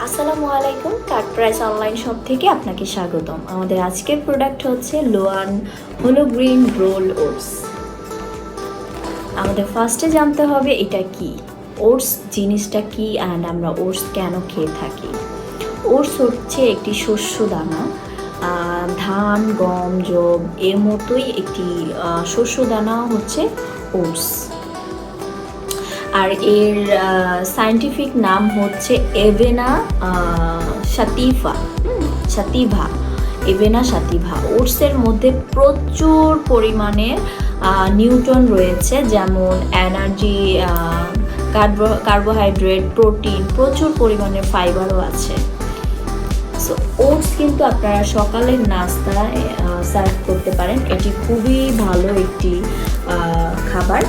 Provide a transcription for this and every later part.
আসসালামু আলাইকুম, কাট price online shop থেকে আপনাকে স্বাগতম। আমাদের আজকের প্রোডাক্ট হচ্ছে লোয়ান হোলগ্রেন রোল ওটস। আমাদের ফার্স্টে জানতে হবে এটা কি, ওটস জিনিসটা কি অ্যান্ড আমরা ওটস কেন খেয়ে থাকি। ওটস হচ্ছে একটি শস্য দানা, ধান, গম, যব এর মতোই একটি শস্য দানা হচ্ছে ওটস। আর এর সায়েন্টিফিক নাম হচ্ছে এভেনা সাতিভা এভেনা সাতিভা। ওটসের মধ্যে প্রচুর পরিমাণে নিউট্রন রয়েছে, যেমন এনার্জি, কার্বোহাইড্রেট, প্রোটিন, প্রচুর পরিমাণে ফাইবারও আছে। সো ওটস কিন্তু আপনারা সকালের নাস্তায় সার্ভ করতে পারেন। এটি খুবই ভালো একটি খাবার।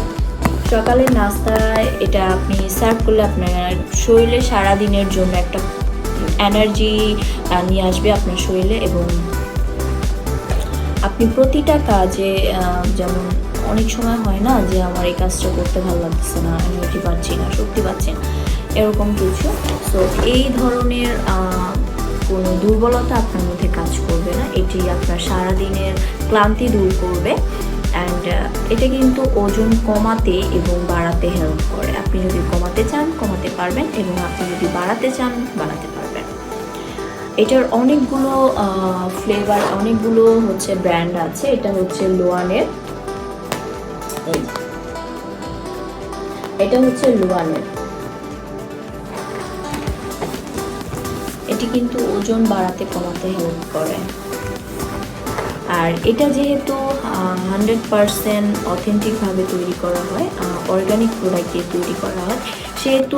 সকালের নাস্তায় এটা আপনি সার্ভ করলে আপনার শরীরে সারাদিনের জন্য একটা এনার্জি নিয়ে আসবে আপনার শরীরে, এবং আপনি প্রতিটা কাজে, যেমন অনেক সময় হয় না যে আমার এই কাজটা করতে ভালো লাগছে না, এনার্জি পাচ্ছি না, শক্তি পাচ্ছি না, এরকম কিছু। সো এই ধরনের কোনো দুর্বলতা আপনার মধ্যে কাজ করবে না। এটি আপনার সারাদিনের ক্লান্তি দূর করবে অ্যান্ড এটা কিন্তু ওজন কমাতে এবং বাড়াতে হেল্প করে। আপনি যদি কমাতে চান কমাতে পারবেন, এবং আপনি যদি বাড়াতে চান বাড়াতে পারবেন। এটার অনেকগুলো ফ্লেভার, অনেকগুলো হচ্ছে ব্র্যান্ড আছে। এটা হচ্ছে লোয়ানের, এটা হচ্ছে লোয়ানের। এটি কিন্তু ওজন বাড়াতে কমাতে হেল্প করে। আর এটা যেহেতু 100% অথেন্টিকভাবে তৈরি করা হয়, অর্গানিক প্রোডাক্ট দিয়ে তৈরি করা হয়, সেহেতু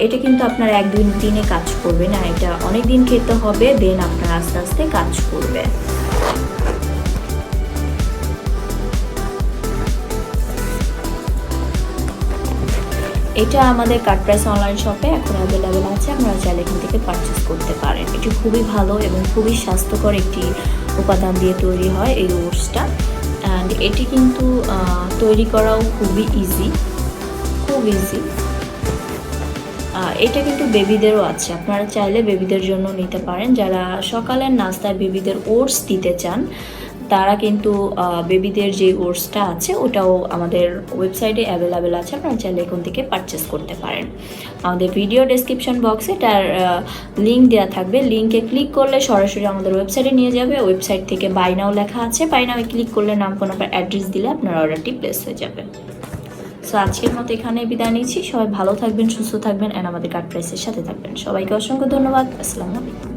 এটা কিন্তু আপনার 1-2 দিনে কাজ করবে না, এটা অনেক দিন খেতে হবে, দেন আপনার আস্তে আস্তে কাজ করবে। এটা আমাদের কাট প্রাইস অনলাইন শপে এখন অ্যাভেলেবেল আছে, আপনারা চাইলে এখান থেকে পারচেস করতে পারেন। এটি খুবই ভালো এবং খুবই স্বাস্থ্যকর একটি উপাদান দিয়ে তৈরি হয় এই ওটসটা। অ্যান্ড এটি কিন্তু তৈরি করাও খুবই ইজি, খুব ইজি। এটা কিন্তু বেবিদেরও আছে, আপনারা চাইলে বেবিদের জন্য নিতে পারেন। যারা সকালের নাস্তায় বেবিদের ওটস দিতে চান তারা কিন্তু বেবিদের যে ওটসটা আছে ওটাও আমাদের ওয়েবসাইটে অ্যাভেলেবেল আছে, আপনারা চাইলে এখান থেকে পারচেস করতে পারেন। আমাদের ভিডিও ডেসক্রিপশন বক্সে তার লিঙ্ক দেওয়া থাকবে, লিঙ্কে ক্লিক করলে সরাসরি আমাদের ওয়েবসাইটে নিয়ে যাবে। ওয়েবসাইট থেকে বাই নাও লেখা আছে, বাই নাও ক্লিক করলে নাম, ফোন নাম্বার, অ্যাড্রেস দিলে আপনার অর্ডারটি প্লেস হয়ে যাবে। সো আজকের মতো এখানে বিদায় নিচ্ছি। সবাই ভালো থাকবেন, সুস্থ থাকবেন অ্যান্ড আমাদের কাট প্রাইসের সাথে থাকবেন। সবাইকে অসংখ্য ধন্যবাদ। আসসালামু আলাইকুম।